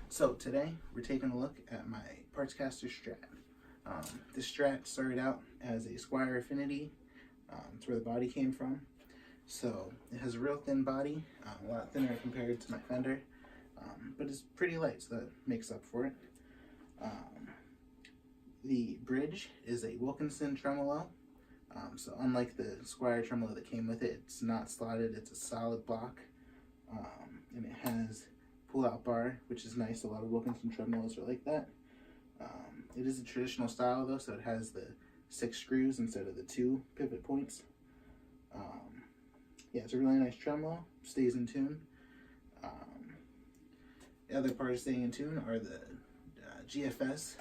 So today we're taking a look at my Partscaster Strat. This Strat started out as a Squier Affinity. That's where the body came from. So it has a real thin body, a lot thinner compared to my Fender, but it's pretty light, so that makes up for it. The bridge is a Wilkinson Tremolo. So unlike the Squier Tremolo that came with it, it's not slotted, it's a solid block, and it has pull-out bar, which is nice. A lot of Wilkinson tremolos are like that. It is a traditional style though, so it has the 6 screws instead of the 2 pivot points. Yeah, it's a really nice tremolo, stays in tune. The other part of staying in tune are the GFS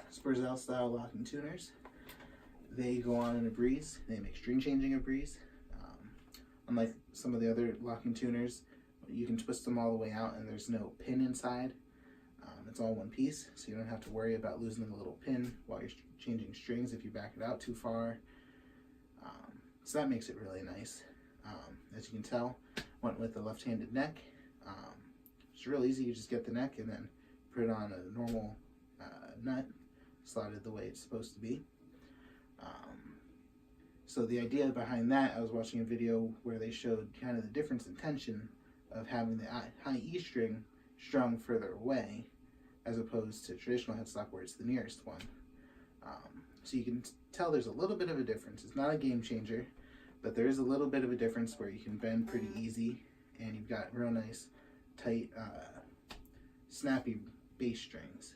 style locking tuners. They go on in a breeze. They make string changing a breeze. Unlike some of the other locking tuners, you can twist them all the way out and there's no pin inside. It's all one piece, so you don't have to worry about losing the little pin while you're changing strings if you back it out too far. So that makes it really nice. As you can tell, went with the left-handed neck. It's real easy. You just get the neck and then put it on a normal nut, slotted the way it's supposed to be. So the idea behind that, I was watching a video where they showed kind of the difference in tension of having the high E string strung further away as opposed to traditional headstock where it's the nearest one. So you can tell there's a little bit of a difference. It's not a game changer, but there is a little bit of a difference where you can bend pretty easy and you've got real nice, tight, snappy bass strings.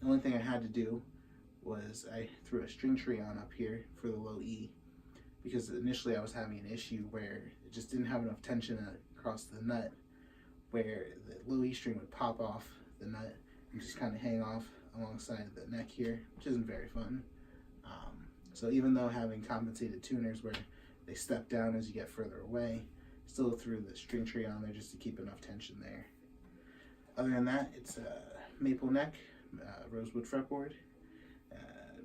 The only thing I had to do was I threw a string tree on up here for the low E, because initially I was having an issue where it just didn't have enough tension across the nut where the low E string would pop off the nut and just kind of hang off alongside the neck here, which isn't very fun. So even though having compensated tuners where they step down as you get further away, still threw the string tree on there just to keep enough tension there. Other than that, it's a maple neck, rosewood fretboard,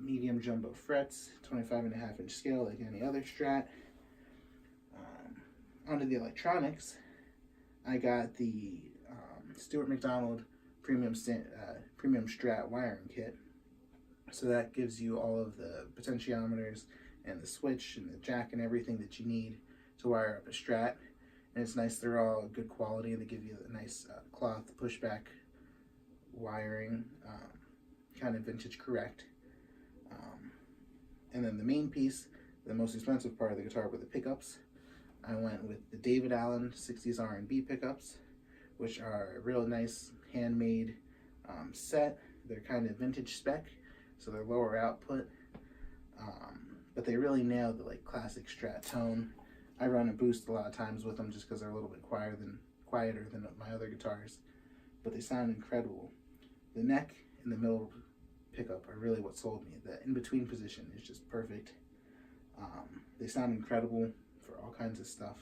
medium jumbo frets, 25.5-inch scale like any other Strat. Onto the electronics, I got the Stuart McDonald Premium Strat wiring kit. So that gives you all of the potentiometers and the switch and the jack and everything that you need to wire up a Strat. And it's nice, they're all good quality, and they give you a nice cloth pushback wiring, kind of vintage correct. And then the main piece, the most expensive part of the guitar, were the pickups. I went with the David Allen 60's RnB pickups, which are a real nice handmade set. They're kind of vintage spec, so they're lower output, but they really nail the classic Strat tone. I run a boost a lot of times with them just because they're a little bit quieter than my other guitars, but they sound incredible. The neck and the middle pickup are really what sold me. The in-between position is just perfect. They sound incredible for all kinds of stuff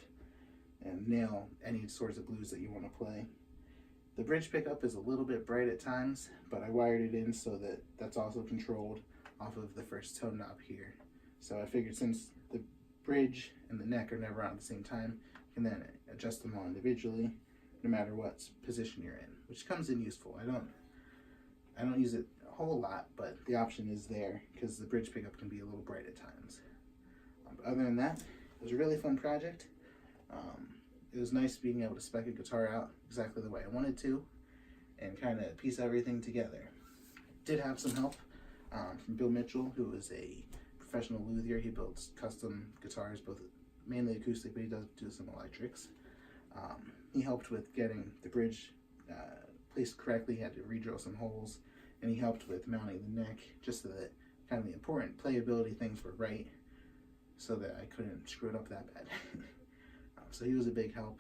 and nail any sorts of blues that you want to play. The bridge pickup is a little bit bright at times, but I wired it in so that that's also controlled off of the first tone knob here. So I figured since the bridge and the neck are never on at the same time, you can then adjust them all individually no matter what position you're in, which comes in useful. I don't use it a whole lot, but the option is there because the bridge pickup can be a little bright at times. Other than that, it was a really fun project. It was nice being able to spec a guitar out exactly the way I wanted to and kind of piece everything together. Did have some help from Bill Mitchell, who is a professional luthier. He builds custom guitars, both mainly acoustic, but he does do some electrics. He helped with getting the bridge placed correctly. He had to re-drill some holes, and he helped with mounting the neck just so that kind of the important playability things were right, so that I couldn't screw it up that bad. So he was a big help.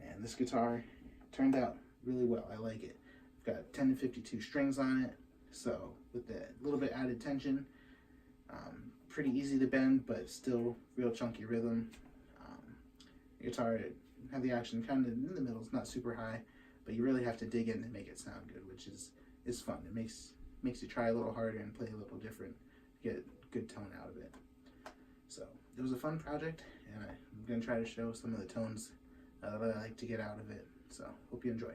And And this guitar turned out really well. I like it. I've got 10 to 52 strings on it, so with that little bit added tension, pretty easy to bend, but still real chunky rhythm. Guitar have the action kind of in the middle. It's not super high, but you really have to dig in to make it sound good, which is fun. It makes you try a little harder and play a little different, get good tone out of it. So it was a fun project, and I'm going to try to show some of the tones that I like to get out of it. So hope you enjoy.